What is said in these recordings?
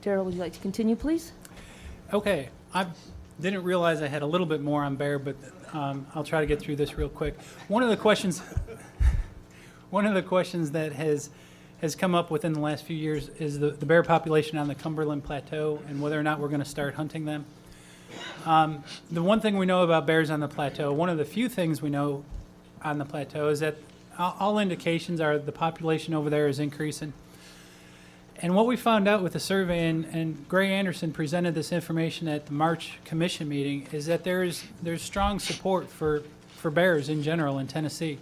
Daryl, would you like to continue, please? Okay, I didn't realize I had a little bit more on bear, but I'll try to get through this real quick. One of the questions that has come up within the last few years is the bear population on the Cumberland Plateau and whether or not we're going to start hunting them. The one thing we know about bears on the plateau, one of the few things we know on the plateau, is that all indications are the population over there is increasing. And what we found out with the survey, and Gray Anderson presented this information at the March Commission meeting, is that there's strong support for bears in general in Tennessee.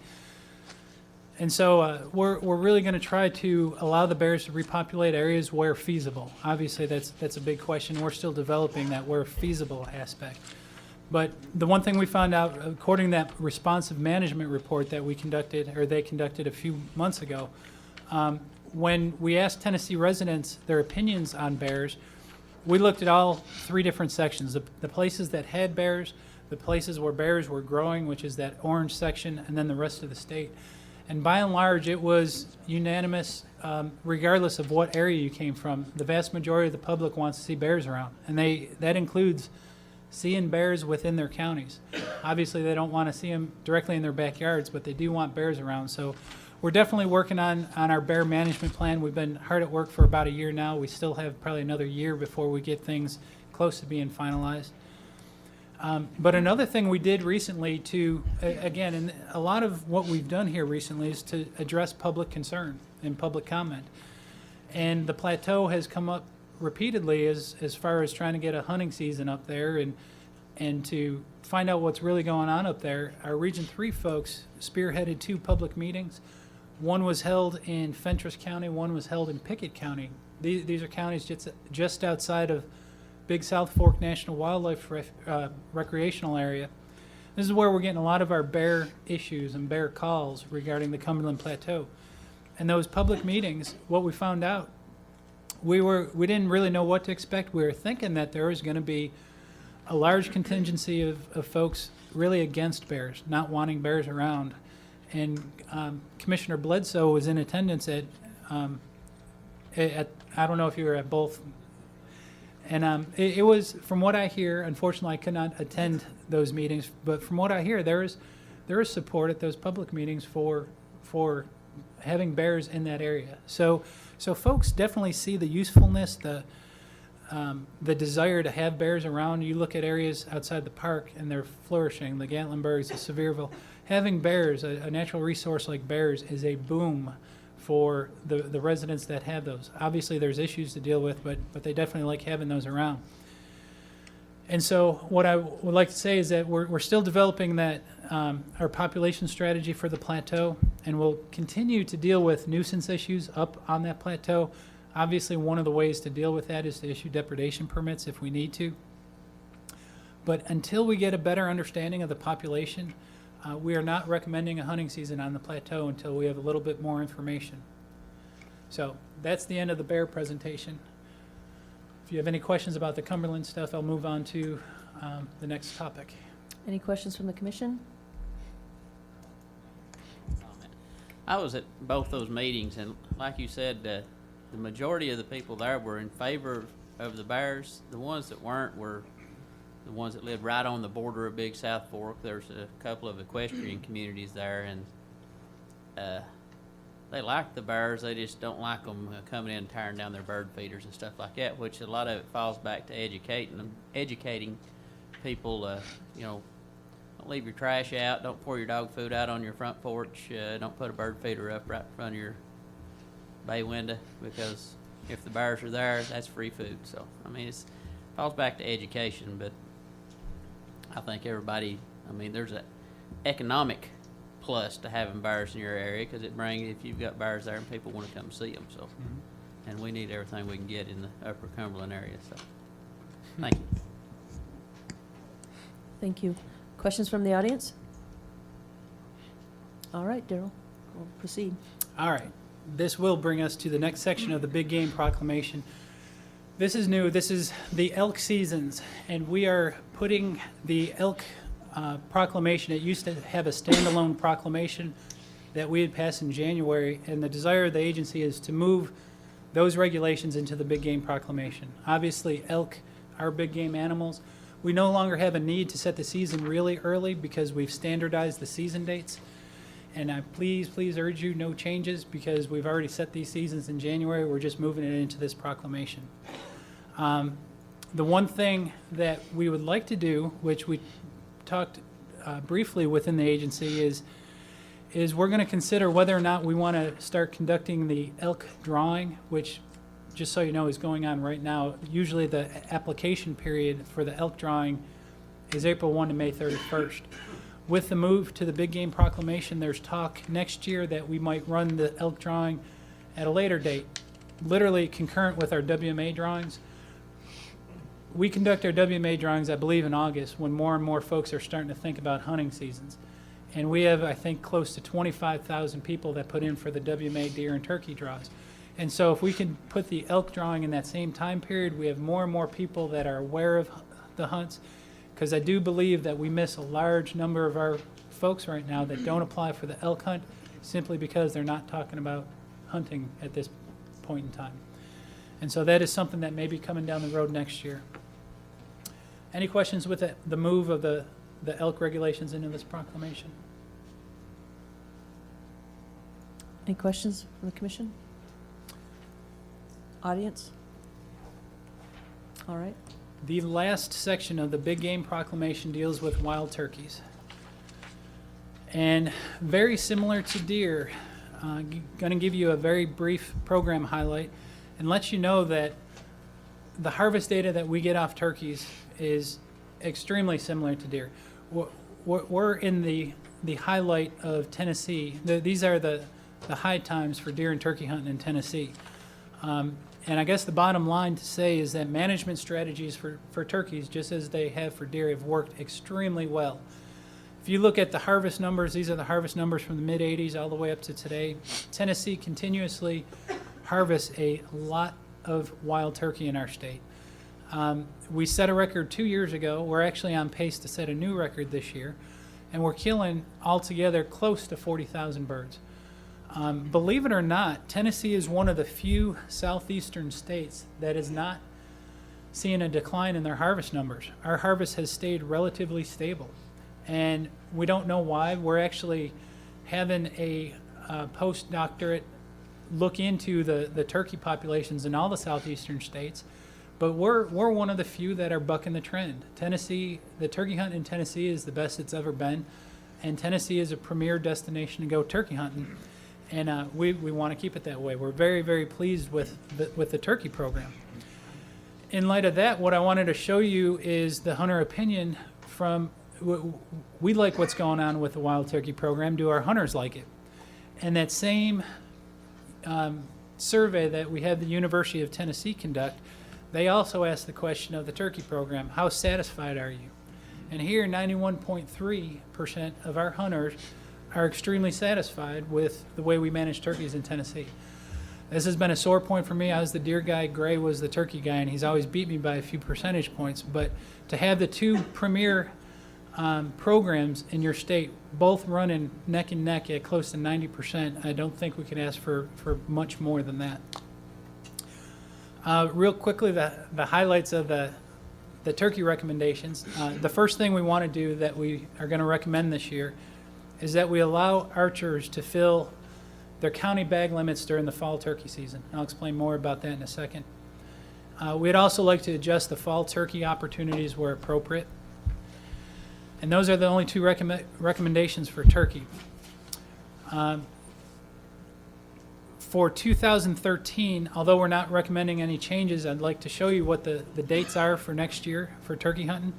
And so we're really going to try to allow the bears to repopulate areas where feasible. Obviously, that's a big question. We're still developing that where feasible aspect. But the one thing we found out, according to that responsive management report that we conducted, or they conducted a few months ago, when we asked Tennessee residents their opinions on bears, we looked at all three different sections, the places that had bears, the places where bears were growing, which is that orange section, and then the rest of the state. And by and large, it was unanimous, regardless of what area you came from. The vast majority of the public wants to see bears around, and that includes seeing bears within their counties. Obviously, they don't want to see them directly in their backyards, but they do want bears around. So we're definitely working on our bear management plan. We've been hard at work for about a year now. We still have probably another year before we get things close to being finalized. But another thing we did recently again, and a lot of what we've done here recently is to address public concern and public comment. And the plateau has come up repeatedly as far as trying to get a hunting season up there and to find out what's really going on up there. Our Region 3 folks spearheaded 2 public meetings. One was held in Fentress County, one was held in Pickett County. These are counties just outside of Big South Fork National Wildlife Recreational Area. This is where we're getting a lot of our bear issues and bear calls regarding the Cumberland Plateau. And those public meetings, what we found out, we didn't really know what to expect. We were thinking that there was going to be a large contingency of folks really against bears, not wanting bears around. And Commissioner Bledsoe was in attendance at I don't know if you were at both. And it was, from what I hear, unfortunately I could not attend those meetings, but from what I hear, there is support at those public meetings for having bears in that area. So folks definitely see the usefulness, the desire to have bears around. You look at areas outside the park and they're flourishing, the Gatlinburgs, the Sevierville. Having bears, a natural resource like bears, is a boom for the residents that have those. Obviously there's issues to deal with, but they definitely like having those around. And so what I would like to say is that we're still developing that our population strategy for the plateau, and we'll continue to deal with nuisance issues up on that plateau. Obviously one of the ways to deal with that is to issue depredation permits if we need to. But until we get a better understanding of the population, we are not recommending a hunting season on the plateau until we have a little bit more information. So that's the end of the bear presentation. If you have any questions about the Cumberland stuff, I'll move on to the next topic. Any questions from the commission? I was at both those meetings, and like you said, the majority of the people there were in favor of the bears. The ones that weren't were the ones that lived right on the border of Big South Fork. There's a couple of equestrian communities there, and they like the bears. They just don't like them coming in and tearing down their bird feeders and stuff like that, which a lot of it falls back to educating people. Don't leave your trash out. Don't pour your dog food out on your front porch. Don't put a bird feeder up right in front of your bay window, because if the bears are there, that's free food. So, I mean, it falls back to education, but I think everybody, there's an economic plus to having bears in your area, because if you've got bears there and people want to come see them. So, and we need everything we can get in the Upper Cumberland area. So, thank you. Thank you. Questions from the audience? All right, Daryl, we'll proceed. All right. This will bring us to the next section of the Big Game Proclamation. This is new. This is the elk seasons, and we are putting the elk proclamation. It used to have a standalone proclamation that we had passed in January, and the desire of the agency is to move those regulations into the big game proclamation. Obviously, elk are big game animals. We no longer have a need to set the season really early because we've standardized the season dates. And I please urge you, no changes, because we've already set these seasons in January. We're just moving it into this proclamation. The one thing that we would like to do, which we talked briefly within the agency, is we're going to consider whether or not we want to start conducting the elk drawing, which, just so you know, is going on right now. Usually the application period for the elk drawing is April 1 to May 31st. With the move to the big game proclamation, there's talk next year that we might run the elk drawing at a later date, literally concurrent with our WMA drawings. We conduct our WMA drawings, I believe, in August, when more and more folks are starting to think about hunting seasons. And we have, I think, close to 25,000 people that put in for the WMA deer and turkey draws. And so if we can put the elk drawing in that same time period, we have more and more people that are aware of the hunts, because I do believe that we miss a large number of our folks right now that don't apply for the elk hunt simply because they're not talking about hunting at this point in time. And so that is something that may be coming down the road next year. Any questions with the move of the elk regulations into this proclamation? Any questions from the commission? Audience? All right. The last section of the big game proclamation deals with wild turkeys. And very similar to deer, going to give you a very brief program highlight and let you know that the harvest data that we get off turkeys is extremely similar to deer. We're in the highlight of Tennessee. These are the high times for deer and turkey hunting in Tennessee. And I guess the bottom line to say is that management strategies for turkeys, just as they have for deer, have worked extremely well. If you look at the harvest numbers, these are the harvest numbers from the mid-'80s all the way up to today. Tennessee continuously harvests a lot of wild turkey in our state. We set a record 2 years ago. We're actually on pace to set a new record this year. And we're killing altogether close to 40,000 birds. Believe it or not, Tennessee is one of the few southeastern states that is not seeing a decline in their harvest numbers. Our harvest has stayed relatively stable, and we don't know why. We're actually having a postdoctorate look into the turkey populations in all the southeastern states, but we're one of the few that are bucking the trend. Tennessee, the turkey hunt in Tennessee is the best it's ever been, and Tennessee is a premier destination to go turkey hunting. And we want to keep it that way. We're very pleased with the turkey program. In light of that, what I wanted to show you is the hunter opinion from, we like what's going on with the wild turkey program. Do our hunters like it? And that same survey that we had the University of Tennessee conduct, they also asked the question of the turkey program, how satisfied are you? And here, 91.3% of our hunters are extremely satisfied with the way we manage turkeys in Tennessee. This has been a sore point for me. I was the deer guy, Gray was the turkey guy, and he's always beat me by a few percentage points. But to have the two premier programs in your state both running neck and neck at close to 90%, I don't think we can ask for much more than that. Real quickly, the highlights of the turkey recommendations. The first thing we want to do that we are going to recommend this year is that we allow archers to fill their county bag limits during the fall turkey season. I'll explain more about that in a second. We'd also like to adjust the fall turkey opportunities where appropriate. And those are the only two recommendations for turkey. For 2013, although we're not recommending any changes, I'd like to show you what the dates are for next year for turkey hunting.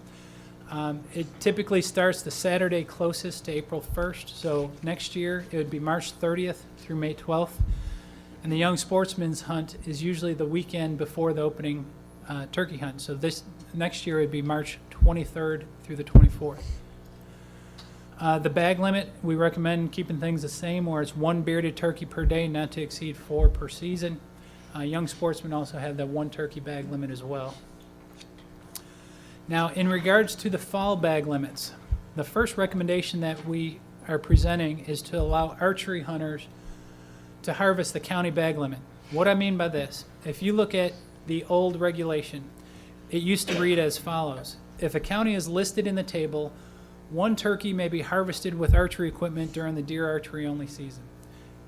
It typically starts the Saturday closest to April 1st, so next year it would be March 30th through May 12th. And the Young Sportsman's Hunt is usually the weekend before the opening turkey hunt. So this next year it would be March 23rd through the 24th. The bag limit, we recommend keeping things the same, where it's 1 bearded turkey per day, not to exceed 4 per season. Young Sportsmen also have that 1 turkey bag limit as well. Now, in regards to the fall bag limits, the first recommendation that we are presenting is to allow archery hunters to harvest the county bag limit. What I mean by this, if you look at the old regulation, it used to read as follows. If a county is listed in the table, one turkey may be harvested with archery equipment during the deer archery only season.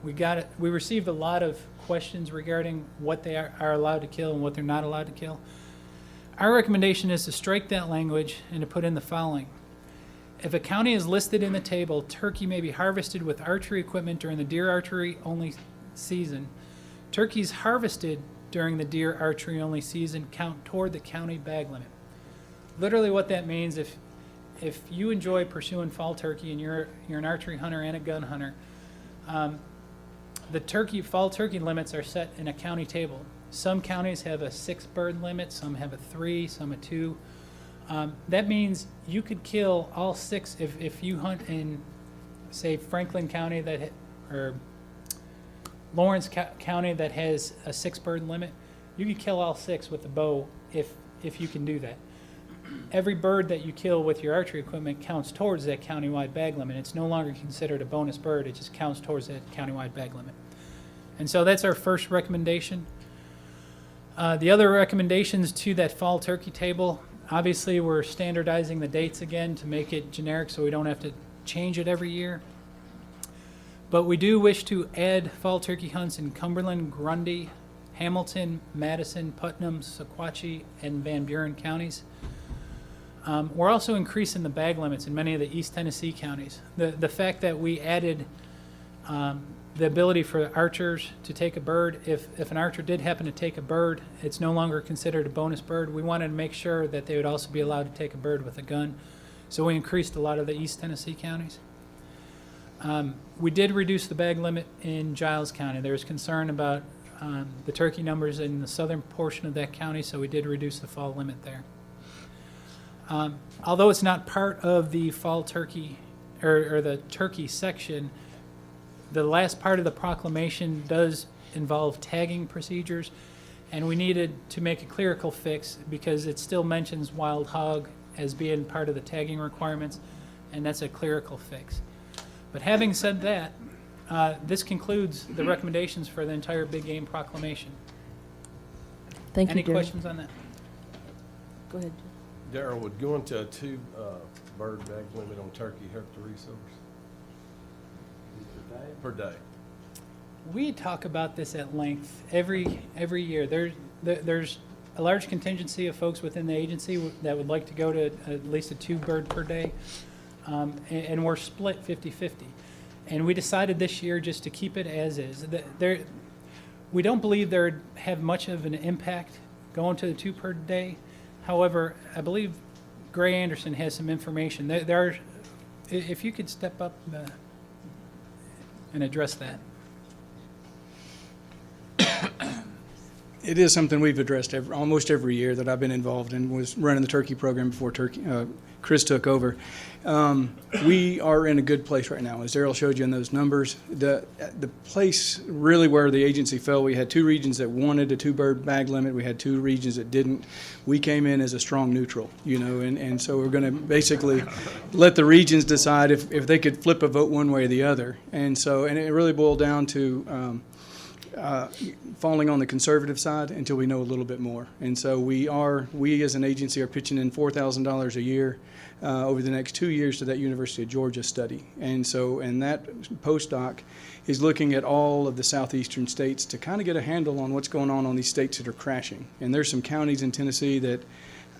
We received a lot of questions regarding what they are allowed to kill and what they're not allowed to kill. Our recommendation is to strike that language and to put in the following. If a county is listed in the table, turkey may be harvested with archery equipment during the deer archery only season. Turkeys harvested during the deer archery only season count toward the county bag limit. Literally what that means, if you enjoy pursuing fall turkey and you're an archery hunter and a gun hunter, the fall turkey limits are set in a county table. Some counties have a 6 bird limit, some have a 3, some a 2. That means you could kill all 6 if you hunt in, say, Franklin County or Lawrence County that has a 6 bird limit. You could kill all 6 with a bow if you can do that. Every bird that you kill with your archery equipment counts towards that countywide bag limit. It's no longer considered a bonus bird. It just counts towards that countywide bag limit. And so that's our first recommendation. The other recommendations to that fall turkey table, obviously we're standardizing the dates again to make it generic so we don't have to change it every year. But we do wish to add fall turkey hunts in Cumberland, Grundy, Hamilton, Madison, Putnam, Sequatchie, and Van Buren counties. We're also increasing the bag limits in many of the East Tennessee counties. The fact that we added the ability for archers to take a bird, if an archer did happen to take a bird, it's no longer considered a bonus bird. We wanted to make sure that they would also be allowed to take a bird with a gun. So we increased a lot of the East Tennessee counties. We did reduce the bag limit in Giles County. There was concern about the turkey numbers in the southern portion of that county, so we did reduce the fall limit there. Although it's not part of the fall turkey or the turkey section, the last part of the proclamation does involve tagging procedures, and we needed to make a clerical fix because it still mentions wild hog as being part of the tagging requirements, and that's a clerical fix. But having said that, this concludes the recommendations for the entire big game proclamation. Thank you, Any Daryl. questions on that? Go ahead. Daryl, would going to a 2 bird bag limit on turkey hurt the resource? Per day. We talk about this at length every year. There's a large contingency of folks within the agency that would like to go to at least a 2 bird per day, and we're split 50-50. And we decided this year just to keep it as is. We don't believe there would have much of an impact going to the 2 per day. However, I believe Gray Anderson has some information. If you could step up and address that. It is something we've addressed almost every year that I've been involved in. Was running the turkey program before Chris took over. We are in a good place right now. As Daryl showed you in those numbers, the place really where the agency fell, we had 2 regions that wanted a 2 bird bag limit. We had 2 regions that didn't. We came in as a strong neutral, and so we're going to basically let the regions decide if they could flip a vote one way or the other. And it really boiled down to falling on the conservative side until we know a little bit more. And so we as an agency are pitching in $4,000 a year over the next 2 years to that University of Georgia study. And that postdoc is looking at all of the southeastern states to kind of get a handle on what's going on these states that are crashing. And there's some counties in Tennessee that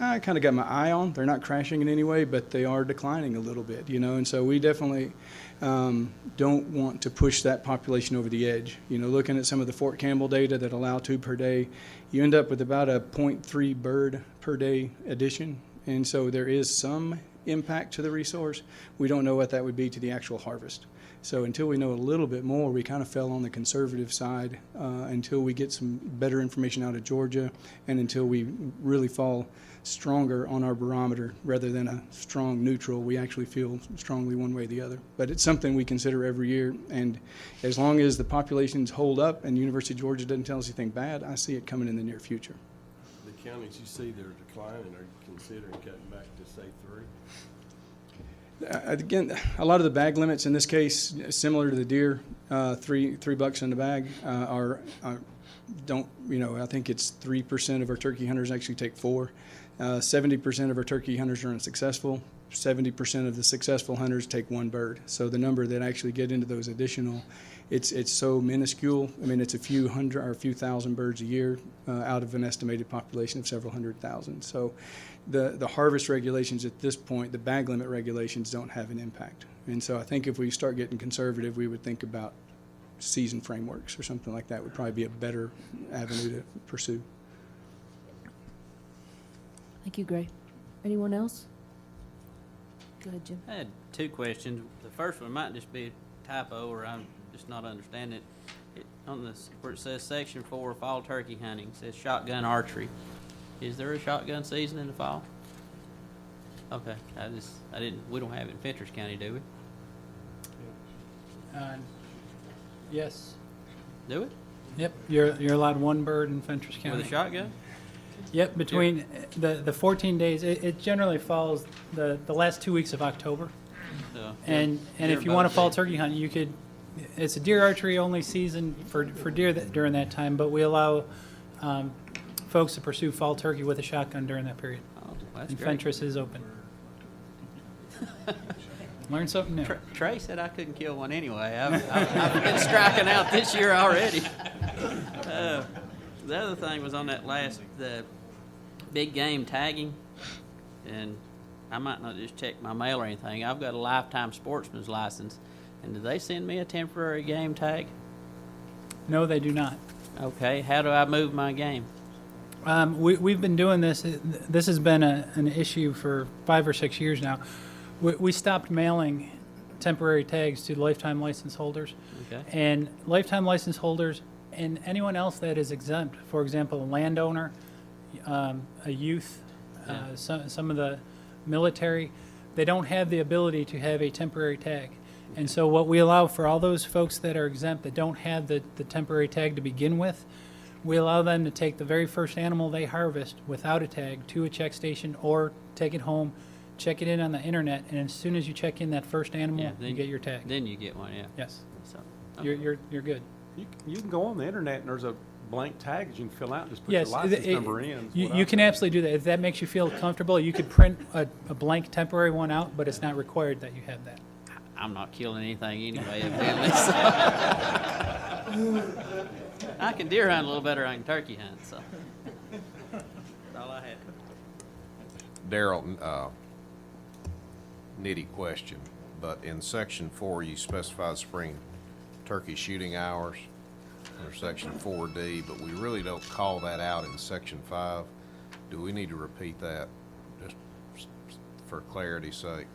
I kind of got my eye on. They're not crashing in any way, but they are declining a little bit, and so we definitely don't want to push that population over the edge. Looking at some of the Fort Campbell data that allow 2 per day, you end up with about a 0.3 bird per day addition. And so there is some impact to the resource. We don't know what that would be to the actual harvest. So until we know a little bit more, we kind of fell on the conservative side until we get some better information out of Georgia and until we really fall stronger on our barometer rather than a strong neutral. We actually feel strongly one way or the other. But it's something we consider every year, and as long as the populations hold up and University of Georgia doesn't tell us anything bad, I see it coming in the near future. The counties you see that are declining, are you considering cutting back to, say, 3? Again, a lot of the bag limits in this case, similar to the deer, $3 in the bag, are don't, I think it's 3% of our turkey hunters actually take 4. 70% of our turkey hunters are unsuccessful. 70% of the successful hunters take 1 bird. So the number that actually get into those additional, it's so minuscule. I mean, it's a few hundred or a few thousand birds a year out of an estimated population of several 100,000. So the harvest regulations at this point, the bag limit regulations don't have an impact. And so I think if we start getting conservative, we would think about season frameworks or something like that would probably be a better avenue to pursue. Thank you, Gray. Anyone else? Go ahead, Jim. I had 2 questions. The first one might just be a typo, or I'm just not understanding it. On this, where it says Section 4, fall turkey hunting, it says shotgun archery. Is there a shotgun season in the fall? Okay, we don't have it in Fentress County, do we? Yes. Do it? Yep, you're allowed 1 bird in Fentress County. With a shotgun? Yep, between the 14 days, it generally falls the last 2 weeks of October. So, And if you want to fall turkey hunt, you could, it's a deer archery only season for deer during that time, but we allow folks to pursue fall turkey with a shotgun during that period. Oh, that's And great. Fentress is open. Learn something new. Trey said I couldn't kill one anyway. I've been striking out this year already. The other thing was on that the big game tagging, and I might not just check my mail or anything. I've got a lifetime sportsman's license, and do they send me a temporary game tag? No, they do not. Okay, how do I move my game? We've been doing this. This has been an issue for 5 or 6 years now. We stopped mailing temporary tags to lifetime license holders. Okay. And lifetime license holders and anyone else that is exempt, for example, a landowner, a youth, some of the military, they don't have the ability to have a temporary tag. And so what we allow for all those folks that are exempt that don't have the temporary tag to begin with, we allow them to take the very first animal they harvest without a tag to a check station or take it home, check it in on the internet, and as soon as you check in that first animal, you get your tag. Then you get one, yeah. Yes, So, you're good. You can go on the internet and there's a blank tag that you can fill out and just put Yes, your license number in. You can absolutely do that. If that makes you feel comfortable, you could print a blank temporary one out, but it's not required that you have that. I'm not killing anything anyway, evidently. So. I can deer hunt a little better than I can turkey hunt, so. That's all I had. Daryl, nitty question, but in section 4, you specify spring turkey shooting hours, or section 4D, but we really don't call that out in section 5. Do we need to repeat that, just for clarity's sake?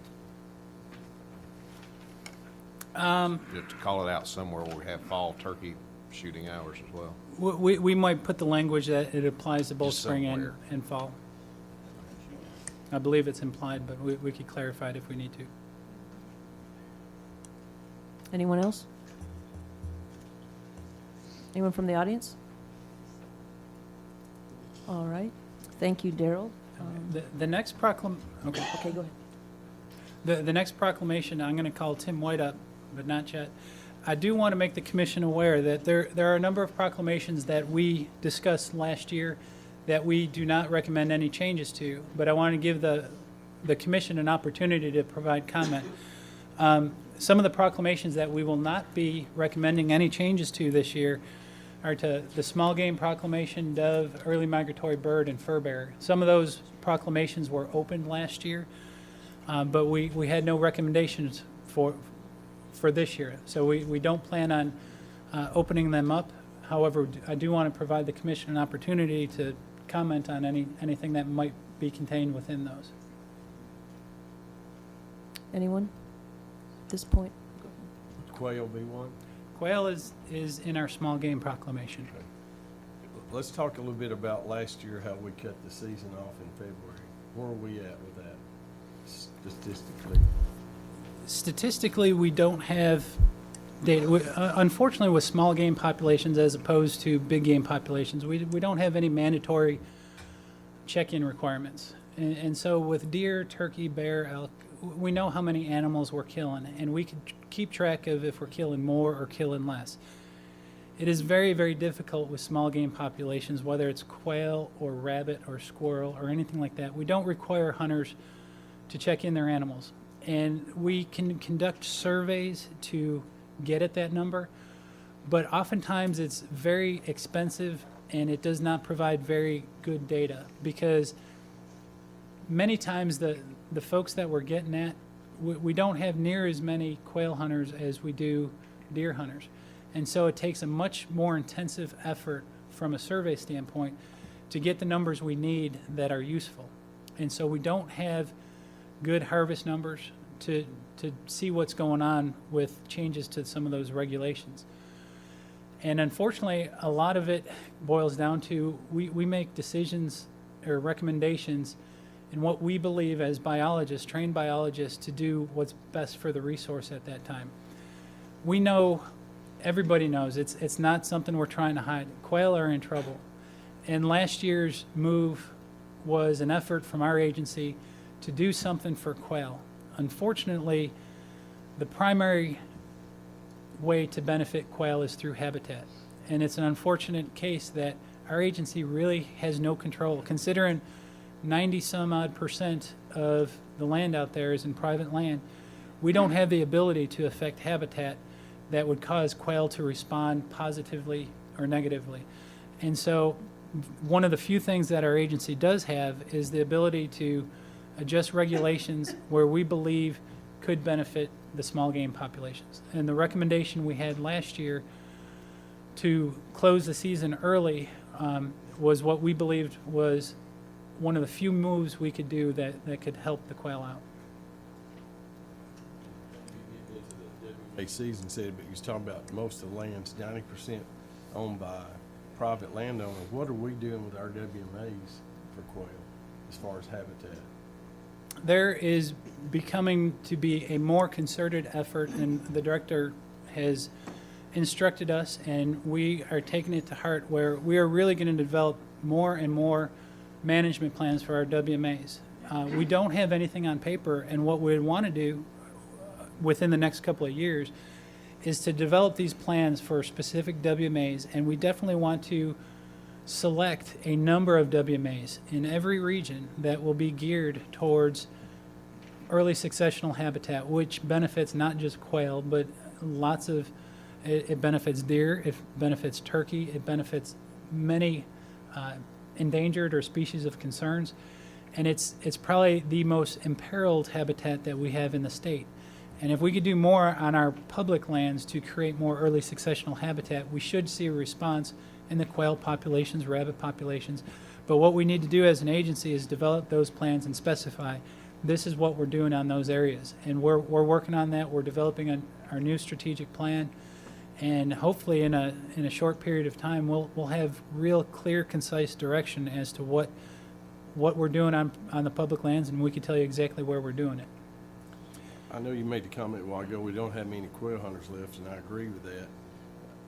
Just to call it out somewhere where we have fall turkey shooting hours as well. We might put the language that it applies to both Just spring somewhere. and fall. I believe it's implied, but we could clarify it if we need to. Anyone else? Anyone from the audience? All right. Thank you, Daryl. The next okay. Okay, go ahead. The next proclamation, I'm going to call Tim White up, but not yet. I do want to make the commission aware that there are a number of proclamations that we discussed last year that we do not recommend any changes to, but I want to give the commission an opportunity to provide comment. Some of the proclamations that we will not be recommending any changes to this year are to the small game proclamation, dove, early migratory bird, and fur bearer. Some of those proclamations were opened last year, but we had no recommendations for this year. So we don't plan on opening them up. However, I do want to provide the commission an opportunity to comment on anything that might be contained within those. Anyone at this point? Quail be one. Quail is in our small game proclamation. Let's talk a little bit about last year, how we cut the season off in February. Where are we at with that statistically? Statistically, we don't have data. Unfortunately, with small game populations as opposed to big game populations, we don't have any mandatory check-in requirements. And so with deer, turkey, bear, elk, we know how many animals we're killing, and we can keep track of if we're killing more or killing less. It is very, very difficult with small game populations, whether it's quail or rabbit or squirrel or anything like that. We don't require hunters to check in their animals. And we can conduct surveys to get at that number, but oftentimes it's very expensive and it does not provide very good data, because many times the folks that we're getting at, we don't have near as many quail hunters as we do deer hunters. And so it takes a much more intensive effort from a survey standpoint to get the numbers we need that are useful. And so we don't have good harvest numbers to see what's going on with changes to some of those regulations. And unfortunately, a lot of it boils down to we make decisions or recommendations in what we believe as biologists, trained biologists, to do what's best for the resource at that time. We know, everybody knows, it's not something we're trying to hide. Quail are in trouble. And last year's move was an effort from our agency to do something for quail. Unfortunately, the primary way to benefit quail is through habitat. And it's an unfortunate case that our agency really has no control, considering 90-some-odd% of the land out there is in private land. We don't have the ability to affect habitat that would cause quail to respond positively or negatively. And so one of the few things that our agency does have is the ability to adjust regulations where we believe could benefit the small game populations. And the recommendation we had last year to close the season early was what we believed was one of the few moves we could do that could help the quail out. A season said, but you was talking about most of the land's 90% owned by private landowners. What are we doing with our WMAs for quail as far as habitat? There is becoming to be a more concerted effort, and the director has instructed us, and we are taking it to heart, where we are really going to develop more and more management plans for our WMAs. We don't have anything on paper, and what we want to do within the next couple of years is to develop these plans for specific WMAs, and we definitely want to select a number of WMAs in every region that will be geared towards early successional habitat, which benefits not just quail, but lots of, it benefits deer, it benefits turkey, it benefits many endangered or species of concerns, and it's probably the most imperiled habitat that we have in the state. And if we could do more on our public lands to create more early successional habitat, we should see a response in the quail populations, rabbit populations. But what we need to do as an agency is develop those plans and specify this is what we're doing on those areas. And we're working on that. We're developing our new strategic plan. And hopefully in a short period of time, we'll have real clear, concise direction as to what we're doing on the public lands, and we can tell you exactly where we're doing it. I know you made the comment a while ago, we don't have many quail hunters left, and I agree with that.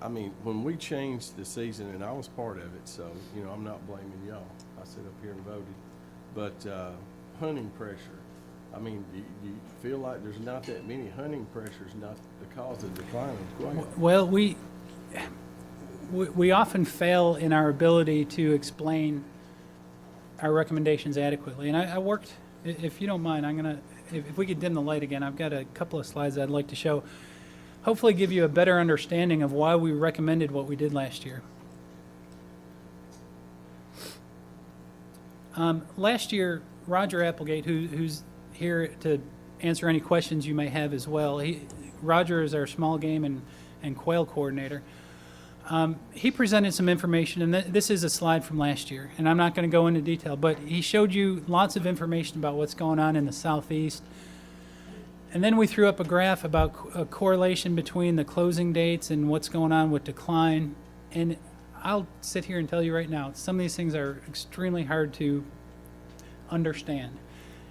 I mean, when we changed the season, and I was part of it, so, you know, I'm not blaming y'all. I sat up here and voted. But hunting pressure, I mean, do you feel like there's not that many hunting pressures, not the cause of decline of quail? Well, we often fail in our ability to explain our recommendations adequately. And I worked, if you don't mind, I'm going to, if we could dim the light again, I've got a couple of slides I'd like to show. Hopefully give you a better understanding of why we recommended what we did last year. Last year, Roger Applegate, who's here to answer any questions you may have as well, Roger is our small game and quail coordinator. He presented some information, and this is a slide from last year, and I'm not going to go into detail, but he showed you lots of information about what's going on in the southeast. And then we threw up a graph about a correlation between the closing dates and what's going on with decline. And I'll sit here and tell you right now, some of these things are extremely hard to understand.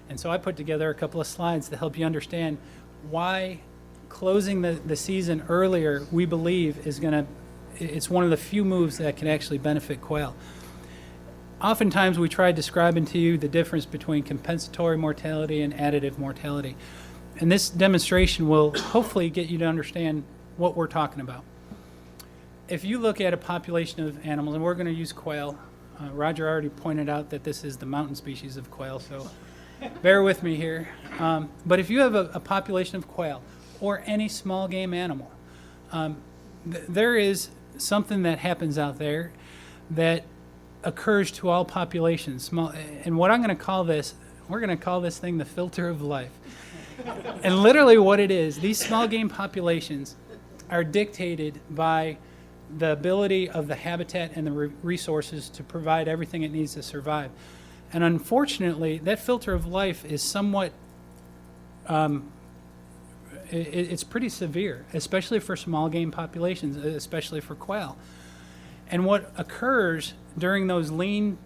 And so I put together a couple of slides to help you understand why closing the season earlier, we believe, is going to, it's one of the few moves that can actually benefit quail. Oftentimes we try describing to you the difference between compensatory mortality and additive mortality. And this demonstration will hopefully get you to understand what we're talking about. if you look at a population of animals, and we're going to use quail, Roger already pointed out that this is the mountain species of quail, so bear with me here. But if you have a population of quail or any small game animal, there is something that happens out there that occurs to all populations. And what I'm going to call this, we're going to call this thing the filter of life. And literally what it is, these small game populations are dictated by the ability of the habitat and the resources to provide everything it needs to survive. And unfortunately, that filter of life is somewhat, it's pretty severe, especially for small game populations, especially for quail. And what occurs during those lean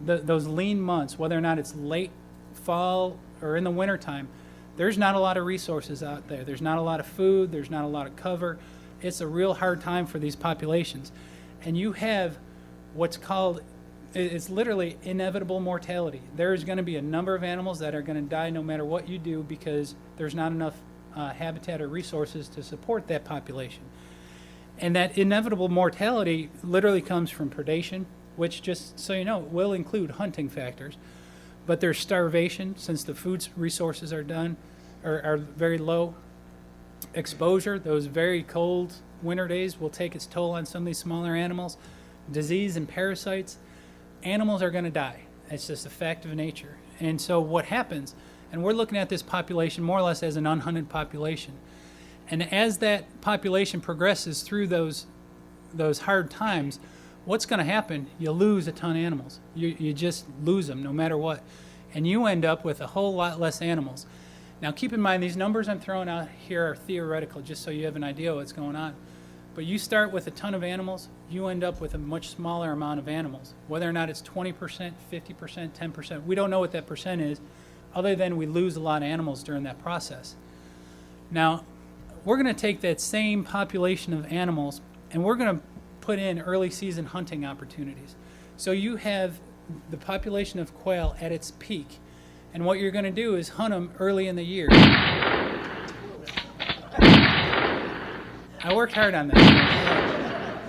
months, whether or not it's late fall or in the wintertime, there's not a lot of resources out there. There's not a lot of food. There's not a lot of cover. It's a real hard time for these populations. And you have what's called, it's literally inevitable mortality. There's going to be a number of animals that are going to die no matter what you do because there's not enough habitat or resources to support that population. And that inevitable mortality literally comes from predation, which, just so you know, will include hunting factors. But there's starvation, since the food resources are very low. Exposure, those very cold winter days will take its toll on some of these smaller animals. Disease and parasites, animals are going to die. It's just a fact of nature. And so what happens, and we're looking at this population more or less as an unhunted population. And as that population progresses through those hard times, what's going to happen? You lose a ton of animals. You just lose them no matter what. And you end up with a whole lot less animals. Now keep in mind, these numbers I'm throwing out here are theoretical, just so you have an idea of what's going on. But you start with a ton of animals, you end up with a much smaller amount of animals. Whether or not it's 20%, 50%, 10%, we don't know what that percent is, other than we lose a lot of animals during that process. Now, we're going to take that same population of animals and we're going to put in early season hunting opportunities. So you have the population of quail at its peak, and what you're going to do is hunt them early in the year. I worked hard on that.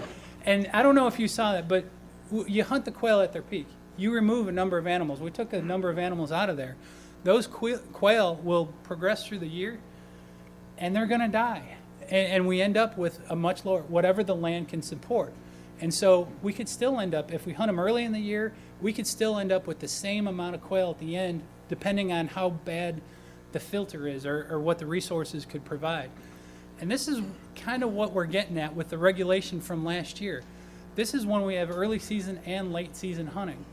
And I don't know if you saw that, but you hunt the quail at their peak. You remove a number of animals. We took a number of animals out of there. Those quail will progress through the year, and they're going to die. And we end up with a much lower, whatever the land can support. And so we could still end up, if we hunt them early in the year, we could still end up with the same amount of quail at the end, depending on how bad the filter is or what the resources could provide. And this is kind of what we're getting at with the regulation from last year. This is when we have early season and late season hunting.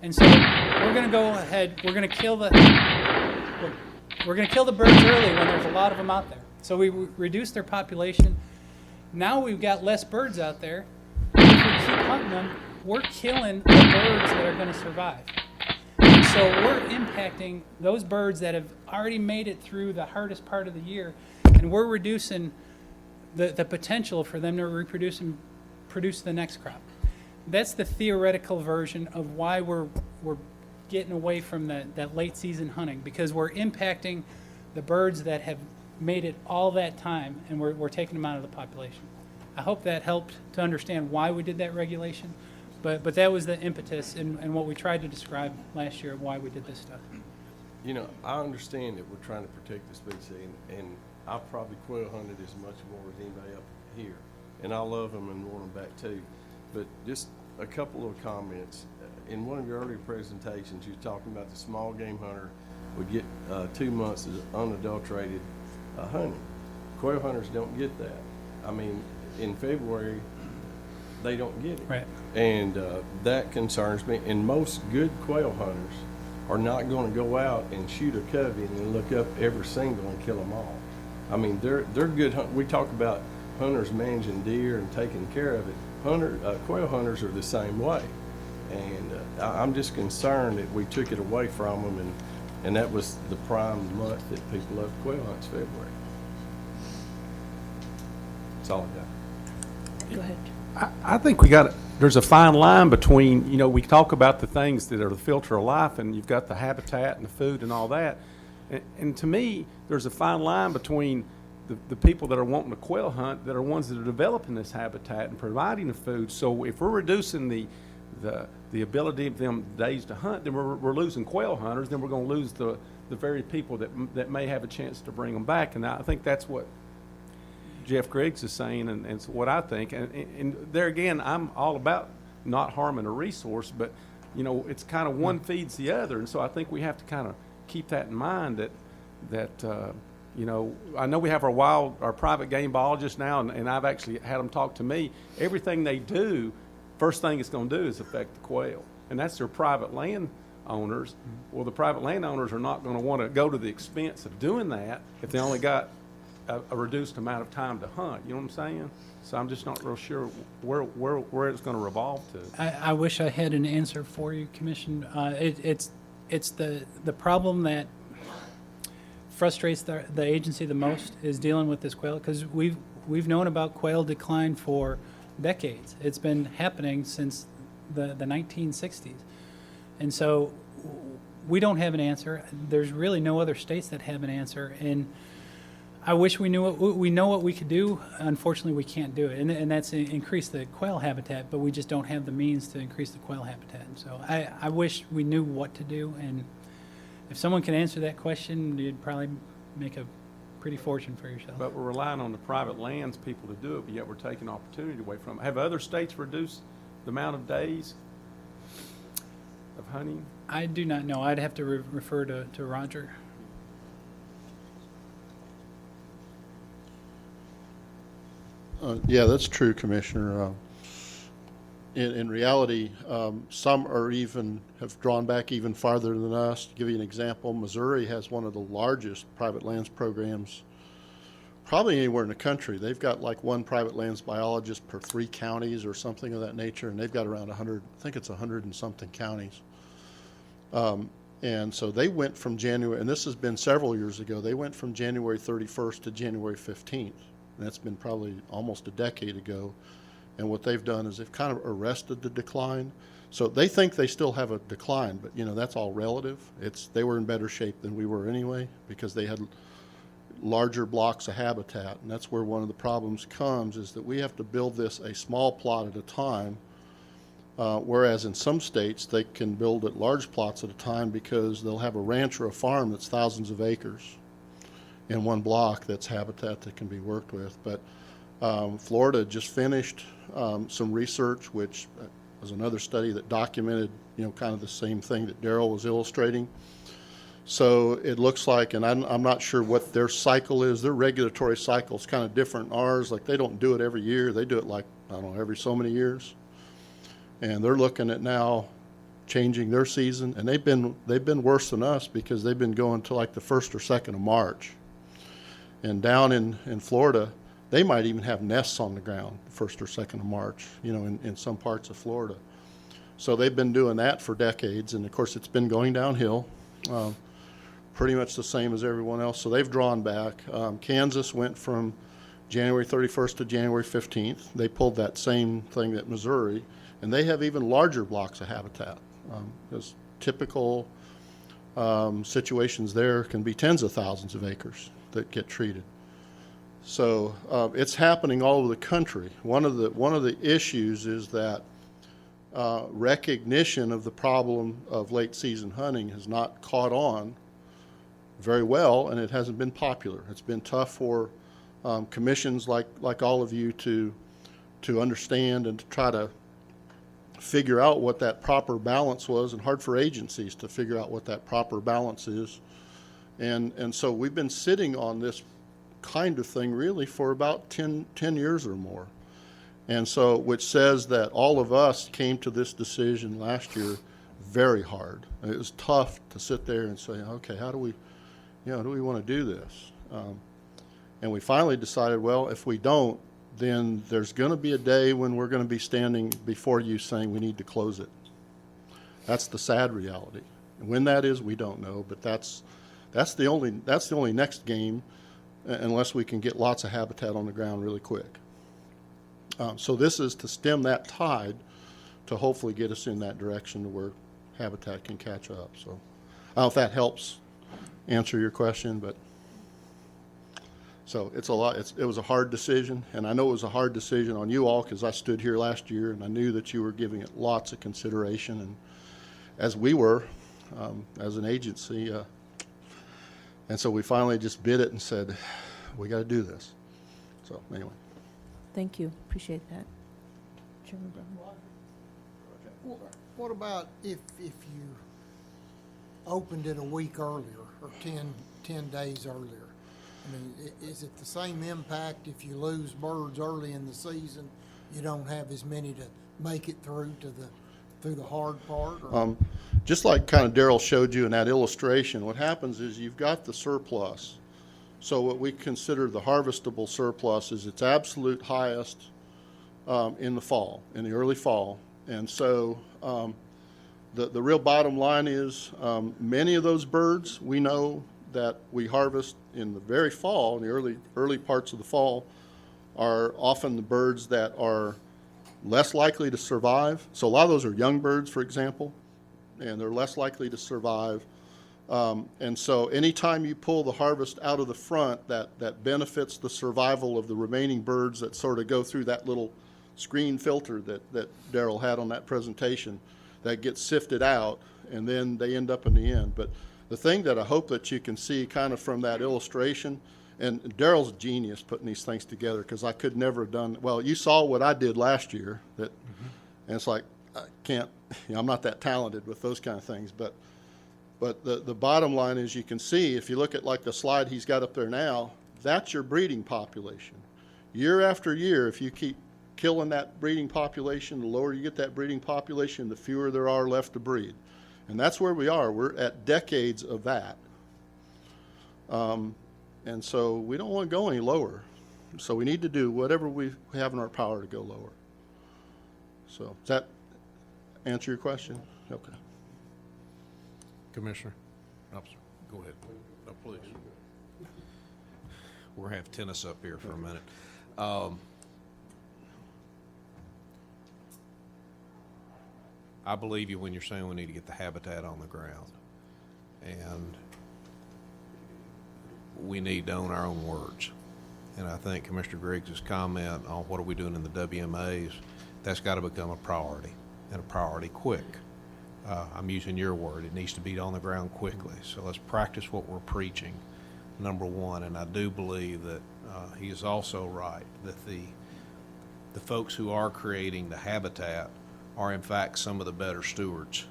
And so we're going to go ahead, we're going to kill the birds early when there's a lot of them out there. So we reduce their population. Now we've got less birds out there. If we keep hunting them, we're killing the birds that are going to survive. And so we're impacting those birds that have already made it through the hardest part of the year, and we're reducing the potential for them to reproduce and produce the next crop. That's the theoretical version of why we're getting away from that late season hunting, because we're impacting the birds that have made it all that time, and we're taking them out of the population. I hope that helped to understand why we did that regulation, but that was the impetus and what we tried to describe last year of why we did this stuff. You know, I understand that we're trying to protect the species, and I've probably quail hunted as much more as anybody up here, and I love them and want them back too. But just a couple of comments. In one of your earlier presentations, you were talking about the small game hunter would get 2 months of unadulterated hunting. Quail hunters don't get that. I mean, in February, they don't get it. Right. And that concerns me. And most good quail hunters are not going to go out and shoot a covey and look up every single and kill them all. I mean, they're good. We talk about hunters managing deer and taking care of it. Quail hunters are the same way. And I'm just concerned that we took it away from them, and that was the prime month that people love quail hunts, February. That's all I got. Go ahead. I think there's a fine line between, we talk about the things that are the filter of life, and you've got the habitat and the food and all that. And to me, there's a fine line between the people that are wanting to quail hunt that are ones that are developing this habitat and providing the food. So if we're reducing the ability of them days to hunt, then we're losing quail hunters. Then we're going to lose the very people that may have a chance to bring them back. And I think that's what Jeff Griggs is saying, and it's what I think. And there again, I'm all about not harming a resource, but you know, it's kind of one feeds the other, and so I think we have to kind of keep that in mind. That you know, I know we have our private game biologists now, and I've actually had them talk to me. Everything they do, first thing it's going to do is affect the quail, and that's their private land owners. Well, the private landowners are not going to want to go to the expense of doing that if they only got a reduced amount of time to hunt. You know what I'm saying? So I'm just not real sure where it's going to revolve to. I wish I had an answer for you, Commission. It's the problem that frustrates the agency the most is dealing with this quail, because we've known about quail decline for decades. It's been happening since the 1960s, and so we don't have an answer. There's really no other states that have an answer, and I wish we know what we could do. Unfortunately, we can't do it, and that's increase the quail habitat, but we just don't have the means to increase the quail habitat. So I wish we knew what to do, and if someone can answer that question, you'd probably make a pretty fortune for yourself. But we're relying on the private lands people to do it, but yet we're taking opportunity away from them. Have other states reduced the amount of days of hunting? I do not know. I'd have to refer to Roger. Yeah, that's true, Commissioner. In reality, some are have drawn back even farther than us. To give you an example, Missouri has one of the largest private lands programs probably anywhere in the country. They've got like one private lands biologist per 3 counties or something of that nature, and they've got around 100, I think it's 100 and something counties. And so they went from January, and this has been several years ago, they went from January 31st to January 15th. And that's been probably almost a decade ago. And what they've done is they've kind of arrested the decline. So they think they still have a decline, but you know, that's all relative. They were in better shape than we were anyway, because they had larger blocks of habitat. And that's where one of the problems comes, is that we have to build this a small plot at a time, whereas in some states they can build it large plots at a time, because they'll have a ranch or a farm that's thousands of acres in one block that's habitat that can be worked with. But Florida just finished some research, which was another study that documented, you know, kind of the same thing that Daryl was illustrating. So it looks like, and I'm not sure what their cycle is. Their regulatory cycle is kind of different than ours. Like, they don't do it every year. They do it like, I don't know, every so many years. And they're looking at now changing their season, and they've been worse than us, because they've been going to like the 1st or 2nd of March. And down in Florida, they might even have nests on the ground 1st or 2nd of March, you know, in some parts of Florida. So they've been doing that for decades, and of course it's been going downhill, pretty much the same as everyone else. So they've drawn back. Kansas went from January 31st to January 15th. They pulled that same thing that Missouri, and they have even larger blocks of habitat. Because typical situations there can be tens of thousands of acres that get treated. So it's happening all over the country. One of the issues is that recognition of the problem of late season hunting has not caught on very well, and it hasn't been popular. It's been tough for commissions like all of you to understand and to try to figure out what that proper balance was, and hard for agencies to figure out what that proper balance is. And so we've been sitting on this kind of thing really for about 10 years or more. And so, which says that all of us came to this decision last year very hard. It was tough to sit there and say, okay, how do we want to do this? And we finally decided, well, if we don't, then there's going to be a day when we're going to be standing before you saying we need to close it. That's the sad reality. And when that is, we don't know, but that's the only next game, unless we can get lots of habitat on the ground really quick. So this is to stem that tide, to hopefully get us in that direction to where habitat can catch up. So I don't know if that helps answer your question, but So it's a lot, it was a hard decision, and I know it was a hard decision on you all because I stood here last year and I knew that you were giving it lots of consideration, and as we were, as an agency, and so we finally just bid it and said, we got to do this. So anyway. Thank you, appreciate that. Chairman Brown. What about if you opened it a week earlier or 10 days earlier? I mean, is it the same impact if you lose birds early in the season? You don't have as many to make it through the hard part? Or? Just like kind of Daryl showed you in that illustration, what happens is you've got the surplus. So what we consider the harvestable surplus is its absolute highest in the fall, in the early fall. And so the real bottom line is many of those birds we know that we harvest in the very fall, in the early parts of the fall, are often the birds that are less likely to survive. So a lot of those are young birds, for example, and they're less likely to survive. And so anytime you pull the harvest out of the front, that benefits the survival of the remaining birds that sort of go through that little screen filter that Daryl had on that presentation, that gets sifted out, and then they end up in the end. But the thing that I hope that you can see kind of from that illustration, and Daryl's a genius putting these things together, because I could never have done, well, you saw what I did last year, and it's like, I can't, I'm not that talented with those kind of things, but the bottom line is, you can see, if you look at like the slide he's got up there now, that's your breeding population. Year after year, if you keep killing that breeding population, the lower you get that breeding population, the fewer there are left to breed. And that's where we are. We're at decades of that. And so we don't want to go any lower. So we need to do whatever we have in our power to go lower. So does that answer your question? Okay. Commissioner? Officer, go ahead. No, please. We're going to have tennis up here for a minute. I believe you when you're saying we need to get the habitat on the ground. And we need to own our own words. And I think Commissioner Griggs' comment on what are we doing in the WMAs, that's got to become a priority, and a priority quick. I'm using your word. It needs to be on the ground quickly. So let's practice what we're preaching, number one. And I do believe that he is also right, that the folks who are creating the habitat are in fact some of the better stewards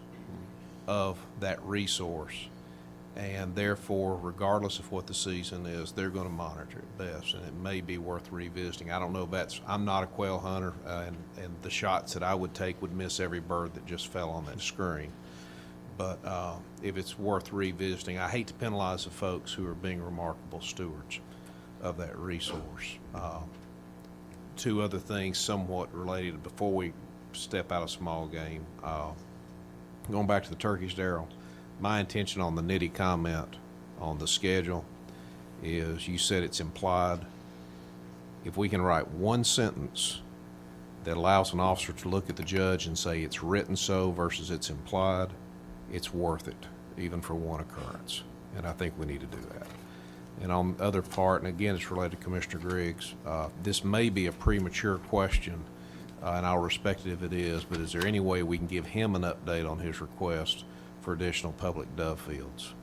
of that resource. And therefore, regardless of what the season is, they're going to monitor it best, and it may be worth revisiting. I don't know if that's, I'm not a quail hunter, and the shots that I would take would miss every bird that just fell on that screen. But if it's worth revisiting, I hate to penalize the folks who are being remarkable stewards of that resource. Two other things somewhat related before we step out of small game. Going back to the turkeys, Daryl, my intention on the nitty comment on the schedule is, you said it's implied. If we can write one sentence that allows an officer to look at the judge and say it's written so versus it's implied, it's worth it, even for one occurrence. And I think we need to do that. And on the other part, and again, it's related to Commissioner Griggs, this may be a premature question, and I'll respect it if it is, but is there any way we can give him an update on his request for additional public dove fields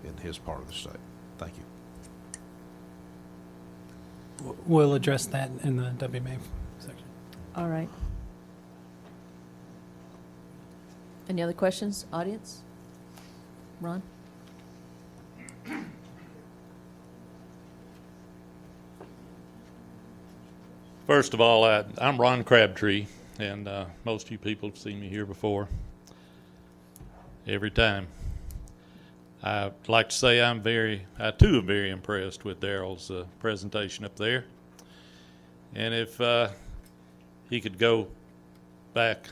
in his part of the state? Thank you. We'll address that in the WMA section. All right. Any other questions, audience? Ron? First of all, I'm Ron Crabtree, and most of you people have seen me here before. Every time. I'd like to say I too am very impressed with Daryl's presentation up there. And if he could go back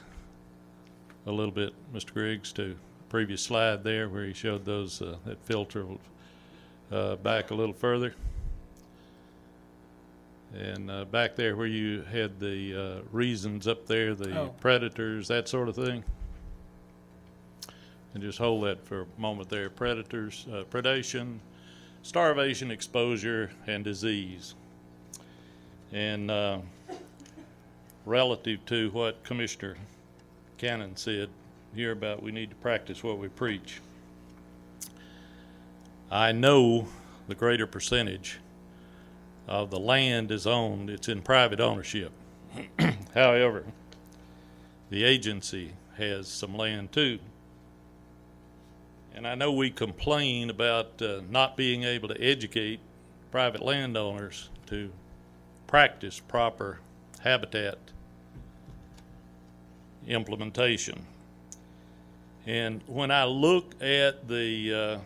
a little bit, Mr. Griggs, to the previous slide there where he showed those that filter back a little further. And back there where you had the reasons up there, the predators, that sort of thing. And just hold that for a moment there. Predators, predation, starvation, exposure, and disease. And relative to what Commissioner Cannon said here about we need to practice what we preach, I know the greater percentage of the land is owned, it's in private ownership. However, the agency has some land too. And I know we complain about not being able to educate private landowners to practice proper habitat implementation. And when I look at the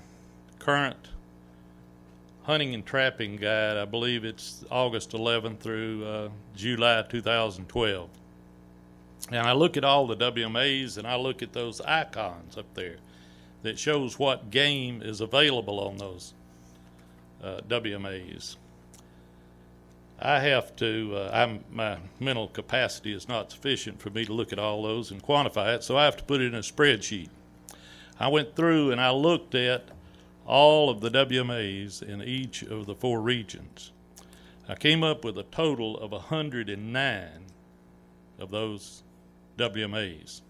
current hunting and trapping guide, I believe it's August 11th through July 2012. And I look at all the WMAs and I look at those icons up there that shows what game is available on those WMAs. I have to, my mental capacity is not sufficient for me to look at all those and quantify it, so I have to put it in a spreadsheet. I went through and I looked at all of the WMAs in each of the 4 regions. I came up with a total of 109 of those WMAs.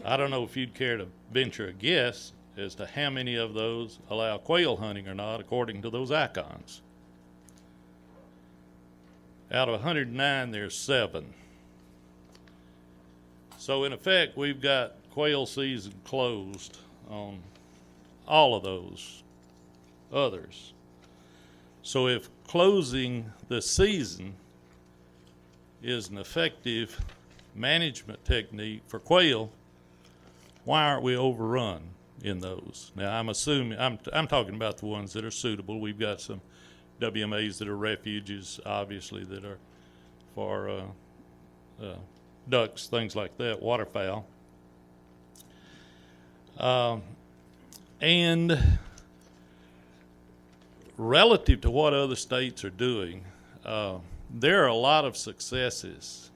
I don't know if you'd care to venture a guess as to how many of those allow quail hunting or not according to those icons. Out of 109, there's 7. So in effect, we've got quail season closed on all of those others. So if closing the season is an effective management technique for quail, why aren't we overrun in those? Now I'm assuming, I'm talking about the ones that are suitable. We've got some WMAs that are refuges, obviously, that are for ducks, things like that, waterfowl. And relative to what other states are doing, there are a lot of successes.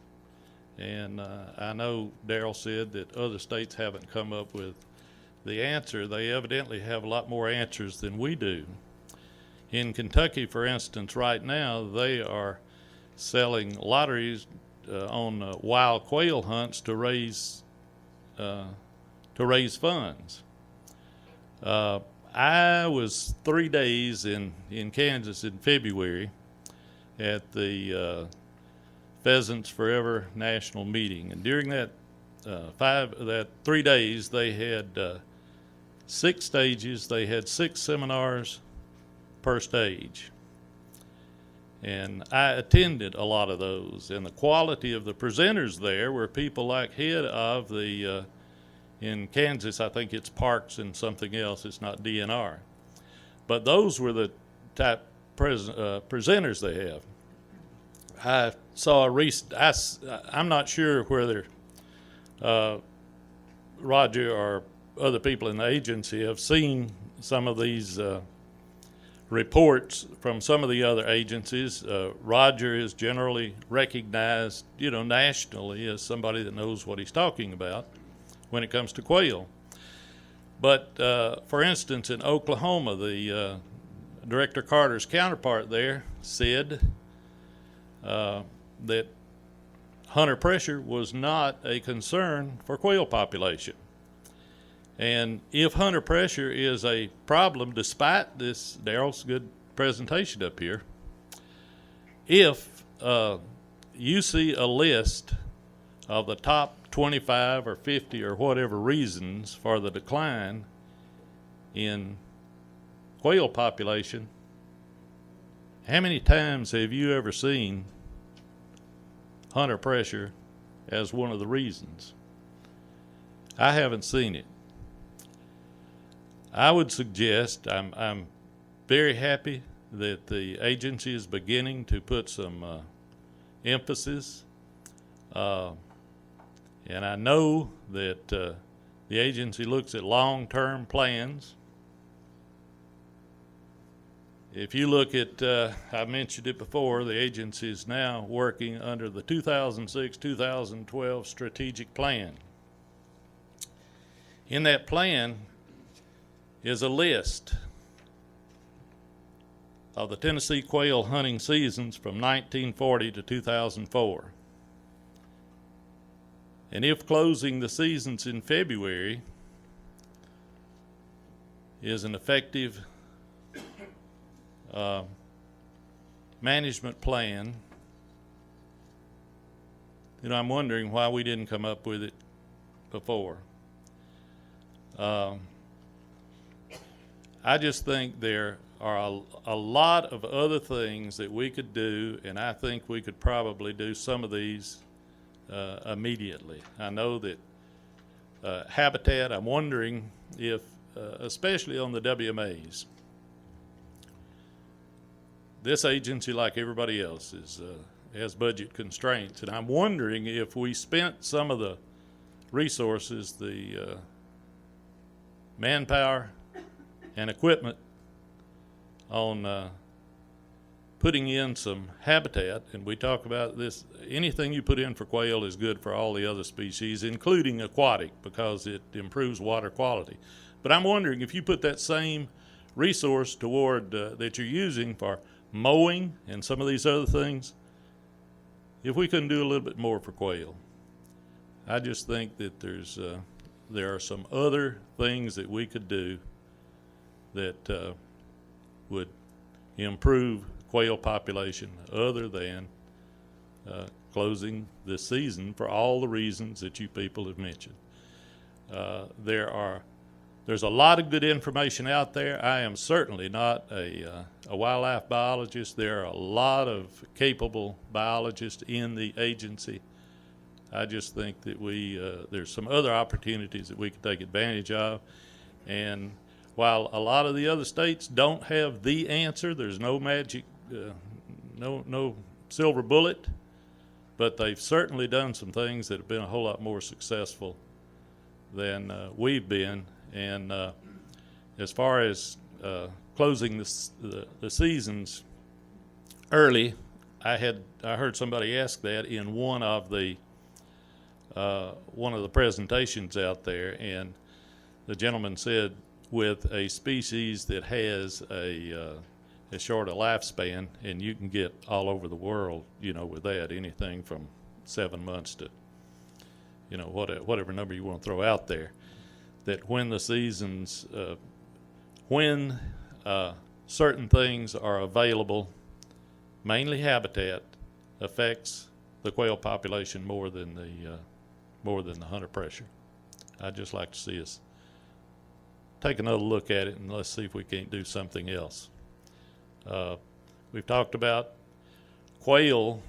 And I know Daryl said that other states haven't come up with the answer. They evidently have a lot more answers than we do. In Kentucky, for instance, right now, they are selling lotteries on wild quail hunts to raise funds. I was 3 days in Kansas in February at the Pheasants Forever National Meeting, and during that 3 days, they had 6 stages. They had 6 seminars per stage, and I attended a lot of those. And the quality of the presenters there were people like head of the in Kansas, I think it's Parks and something else. It's not DNR, but those were the type presenters they have. I saw a recent. I'm not sure whether Roger or other people in the agency have seen some of these reports from some of the other agencies. Roger is generally recognized, nationally as somebody that knows what he's talking about when it comes to quail. But for instance, in Oklahoma, the Director Carter's counterpart there said that hunter pressure was not a concern for quail population. And if hunter pressure is a problem, despite this, Daryl's good presentation up here, if you see a list of the top 25 or 50 or whatever reasons for the decline in quail population, how many times have you ever seen hunter pressure as one of the reasons? I haven't seen it. I would suggest, I'm very happy that the agency is beginning to put some emphasis, and I know that the agency looks at long-term plans. If you look at, I mentioned it before, the agency is now working under the 2006-2012 strategic plan. In that plan is a list of the Tennessee quail hunting seasons from 1940 to 2004. And if closing the seasons in February is an effective management plan, then I'm wondering why we didn't come up with it before. I just think there are a lot of other things that we could do, and I think we could probably do some of these immediately. I know that habitat, I'm wondering if, especially on the WMAs, this agency, like everybody else, has budget constraints, and I'm wondering if we spent some of the resources, the manpower and equipment on putting in some habitat, and we talk about this, anything you put in for quail is good for all the other species, including aquatic, because it improves water quality. But I'm wondering if you put that same resource toward that you're using for mowing and some of these other things, if we couldn't do a little bit more for quail. I just think that there are some other things that we could do that would improve quail population other than closing this season for all the reasons that you people have mentioned. There's a lot of good information out there. I am certainly not a wildlife biologist. There are a lot of capable biologists in the agency. I just think that there's some other opportunities that we could take advantage of. And while a lot of the other states don't have the answer, there's no magic, no silver bullet, but they've certainly done some things that have been a whole lot more successful than we've been. And as far as closing the seasons early, I heard somebody ask that in one of the presentations out there, and the gentleman said with a species that has a shorter lifespan, and you can get all over the world, with that, anything from 7 months to, whatever number you want to throw out there, that when the seasons, when certain things are available, mainly habitat, affects the quail population more than the hunter pressure. I'd just like to see us take another look at it, and let's see if we can't do something else. We've talked about quail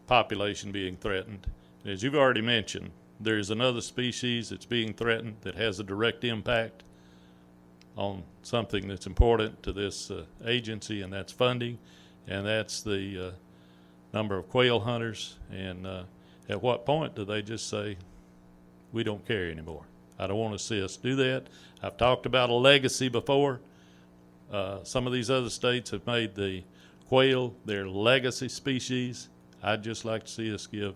population being threatened. As you've already mentioned, there's another species that's being threatened that has a direct impact on something that's important to this agency, and that's funding, and that's the number of quail hunters. And at what point do they just say, we don't care anymore? I don't want to see us do that. I've talked about a legacy before. Some of these other states have made the quail their legacy species. I'd just like to see us give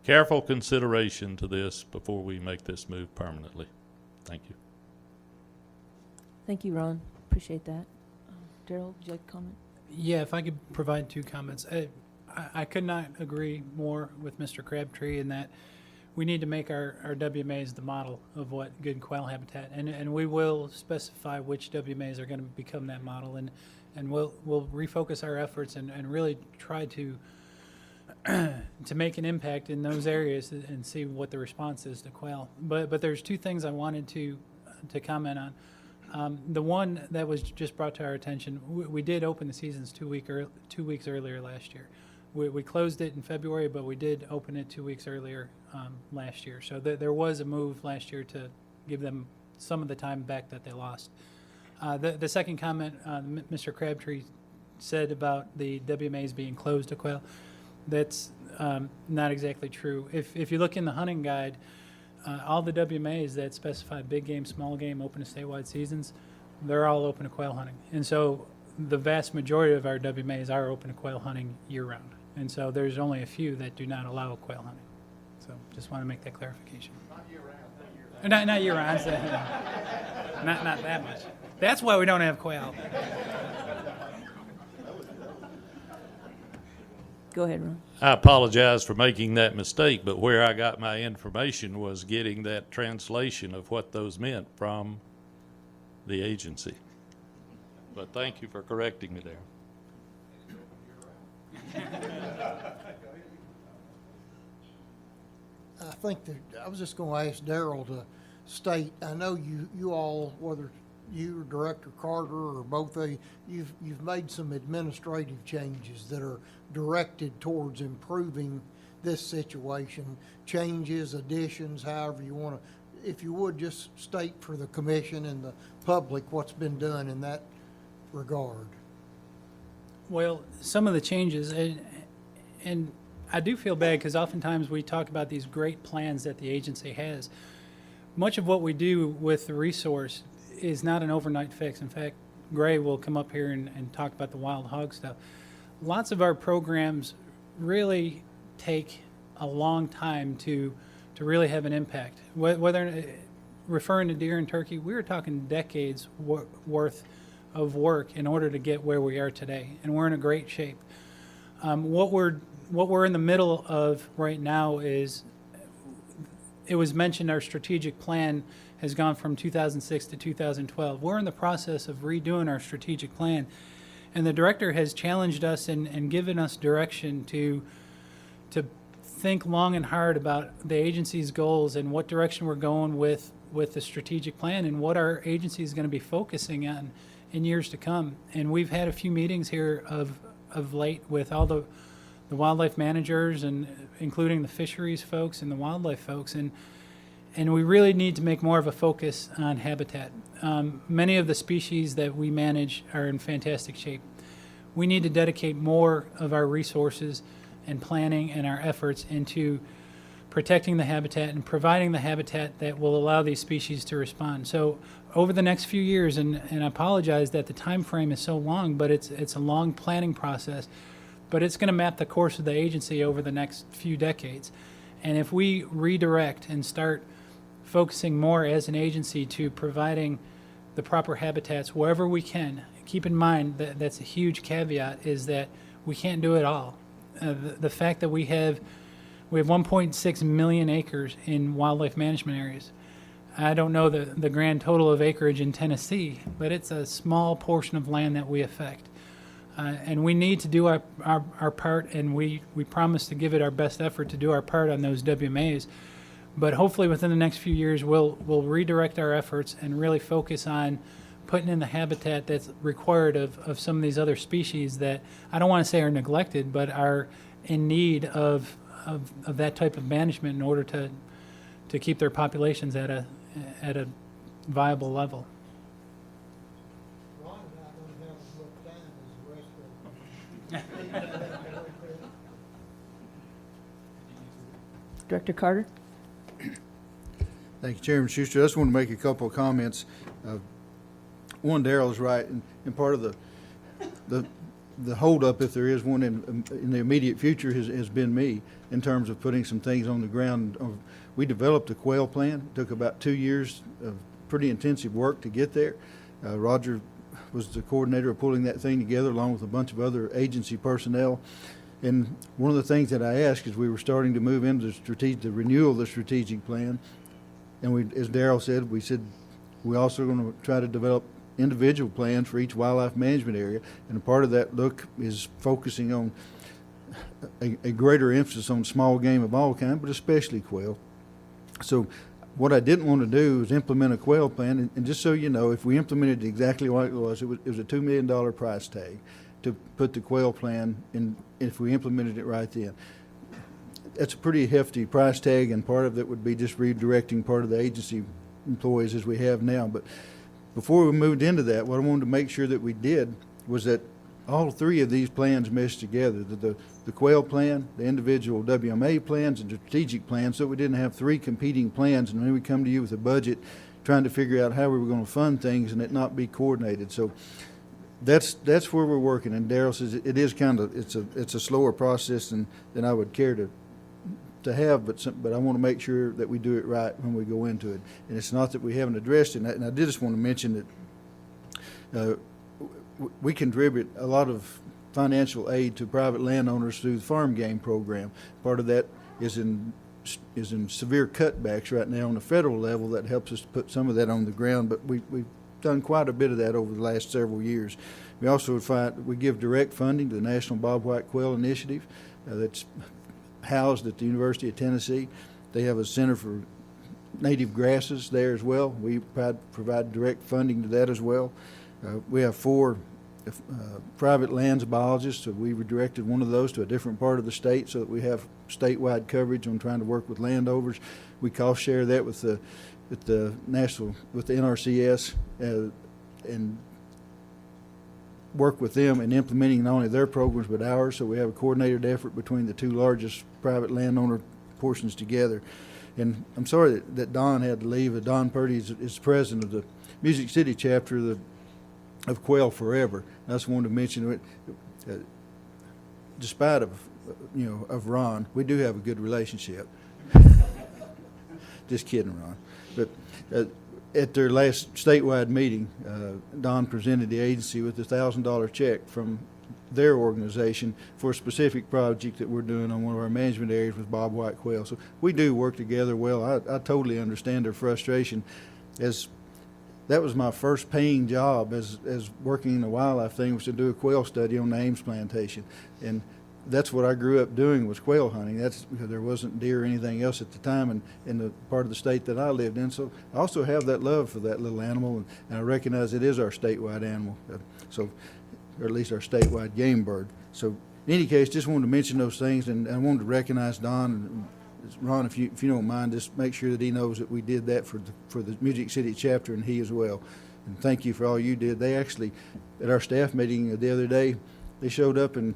careful consideration to this before we make this move permanently. Thank you. Thank you, Ron. Appreciate that. Daryl, would you like to comment? Yeah, if I could provide two comments. I could not agree more with Mr. Crabtree in that we need to make our WMAs the model of what good quail habitat, and we will specify which WMAs are going to become that model, and we'll refocus our efforts and really try to make an impact in those areas and see what the response is to quail. But there's two things I wanted to comment on. The one that was just brought to our attention, we did open the seasons 2 weeks earlier last year. We closed it in February, but we did open it 2 weeks earlier last year. So there was a move last year to give them some of the time back that they lost. The second comment Mr. Crabtree said about the WMAs being closed to quail, that's not exactly true. If you look in the hunting guide, all the WMAs that specify big game, small game, open to statewide seasons, they're all open to quail hunting. And so the vast majority of our WMAs are open to quail hunting year-round. And so there's only a few that do not allow quail hunting. So just want to make that clarification. Not year-round. Not year-round. Not that much. That's why we don't have quail. Go ahead, Ron. I apologize for making that mistake, but where I got my information was getting that translation of what those meant from the agency. But thank you for correcting me there. I think that, I was just gonna ask Daryl to state, I know you all, whether you or Director Carter or both of you, you've made some administrative changes that are directed towards improving this situation, changes, additions, however you wanna, if you would, just state for the commission and the public what's been done in that regard. Well, some of the changes, and I do feel bad because oftentimes we talk about these great plans that the agency has. Much of what we do with the resource is not an overnight fix. In fact, Gray will come up here and talk about the wild hog stuff. Lots of our programs really take a long time to really have an impact. Whether referring to deer and turkey, we were talking decades worth of work in order to get where we are today, and we're in a great shape. What we're in the middle of right now is, it was mentioned our strategic plan has gone from 2006 to 2012. We're in the process of redoing our strategic plan, and the director has challenged us and given us direction to think long and hard about the agency's goals and what direction we're going with the strategic plan and what our agency is going to be focusing on in years to come. And we've had a few meetings here of late with all the wildlife managers, and including the fisheries folks and the wildlife folks, and we really need to make more of a focus on habitat. Many of the species that we manage are in fantastic shape. We need to dedicate more of our resources and planning and our efforts into protecting the habitat and providing the habitat that will allow these species to respond. So over the next few years, and I apologize that the time frame is so long, but it's a long planning process, but it's going to map the course of the agency over the next few decades. And if we redirect and start focusing more as an agency to providing the proper habitats wherever we can, keep in mind that that's a huge caveat, is that we can't do it all. The fact that we have 1.6 million acres in wildlife management areas. I don't know the grand total of acreage in Tennessee, but it's a small portion of land that we affect. And we need to do our part, and we promise to give it our best effort to do our part on those WMAs. But hopefully within the next few years, we'll redirect our efforts and really focus on putting in the habitat that's required of some of these other species that I don't want to say are neglected, but are in need of that type of management in order to keep their populations at a viable level. Ron and I don't have as much time as the rest of them. Director Carter? Thank you, Chairman Schuster. I just want to make a couple of comments. One, Daryl's right, and part of the holdup, if there is one in the immediate future, has been me in terms of putting some things on the ground. We developed a quail plan. It took about 2 years of pretty intensive work to get there. Roger was the coordinator of pulling that thing together along with a bunch of other agency personnel. And one of the things that I asked is we were starting to move into the renewal of the strategic plan. And we, as Daryl said, we're also going to try to develop individual plans for each wildlife management area. And a part of that look is focusing on a greater emphasis on small game of all kinds, but especially quail. So what I didn't want to do is implement a quail plan. And just so you know, if we implemented exactly what it was a $2 million price tag to put the quail plan in, if we implemented it right then. That's a pretty hefty price tag, and part of it would be just redirecting part of the agency employees as we have now. But before we moved into that, what I wanted to make sure that we did was that all three of these plans meshed together, the quail plan, the individual WMA plans, and the strategic plan, so we didn't have three competing plans, and then we come to you with a budget trying to figure out how we were going to fund things and it not be coordinated. So that's where we're working, and Daryl says it is kind of, it's a slower process than I would care to have, but I want to make sure that we do it right when we go into it. And it's not that we haven't addressed it, and I did just want to mention that we contribute a lot of financial aid to private landowners through the farm game program. Part of that is in severe cutbacks right now on the federal level. That helps us to put some of that on the ground, but we've done quite a bit of that over the last several years. We also we give direct funding to the National Bobwhite Quail Initiative that's housed at the University of Tennessee. They have a center for native grasses there as well. We provide direct funding to that as well. We have 4 private lands biologists, so we redirected one of those to a different part of the state so that we have statewide coverage on trying to work with landowners. We cost share that with the NRCS and work with them in implementing not only their programs but ours. So we have a coordinated effort between the 2 largest private landowner portions together. And I'm sorry that Don had to leave. Don Purdy is president of the Music City chapter of Quail Forever. I just wanted to mention it. Despite of Ron, we do have a good relationship. Just kidding, Ron. But at their last statewide meeting, Don presented the agency with a $1,000 check from their organization for a specific project that we're doing on one of our management areas with bobwhite quail. So we do work together well. I totally understand their frustration. As that was my first paying job as working in the wildlife thing, was to do a quail study on the Ames plantation. And that's what I grew up doing, was quail hunting. That's because there wasn't deer or anything else at the time in the part of the state that I lived in. So I also have that love for that little animal, and I recognize it is our statewide animal, or at least our statewide game bird. So in any case, just wanted to mention those things, and I wanted to recognize Don and Ron, if you don't mind, just make sure that he knows that we did that for the Music City chapter, and he as well. And thank you for all you did. They actually, at our staff meeting the other day, they showed up and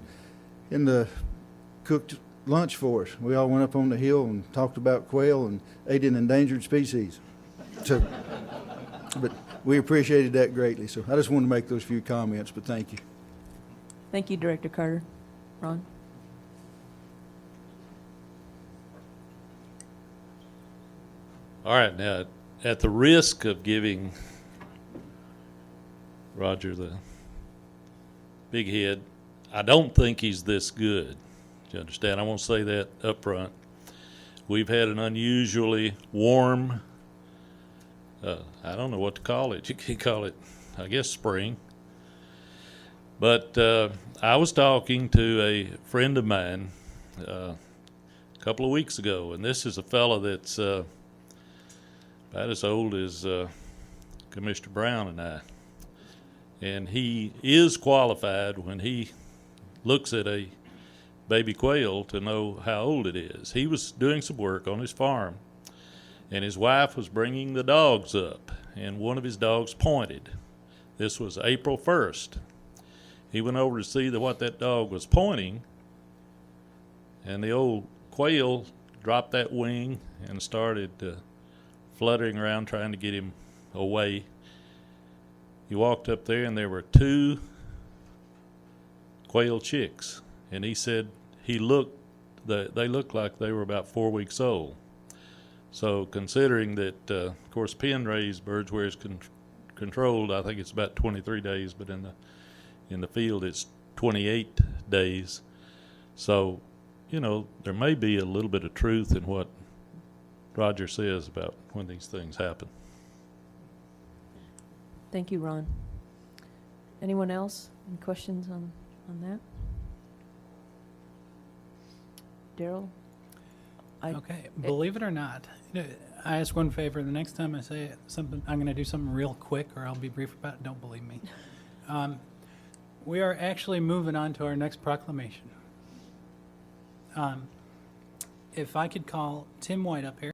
cooked lunch for us. We all went up on the hill and talked about quail and ate an endangered species. So, but we appreciated that greatly. So I just wanted to make those few comments, but thank you. Thank you, Director Carter. Ron? All right, now, at the risk of giving Roger the big head, I don't think he's this good. You understand? I won't say that up front. We've had an unusually warm, I don't know what to call it. You can call it, I guess, spring. But I was talking to a friend of mine a couple of weeks ago, and this is a fellow that's about as old as Commissioner Brown and I. And he is qualified when he looks at a baby quail to know how old it is. He was doing some work on his farm, and his wife was bringing the dogs up, and one of his dogs pointed. This was April 1st. He went over to see what that dog was pointing, and the old quail dropped that wing and started fluttering around trying to get him away. He walked up there, and there were 2 quail chicks, and he said they looked like they were about 4 weeks old. So considering that, of course, pen-raised birds, where it's controlled, I think it's about 23 days, but in the field it's 28 days. So, there may be a little bit of truth in what Roger says about when these things happen. Thank you, Ron. Anyone else? Any questions on that? Daryl? Okay, believe it or not, I ask one favor. The next time I say something, I'm going to do something real quick, or I'll be brief about it. Don't believe me. We are actually moving on to our next proclamation. If I could call Tim White up here.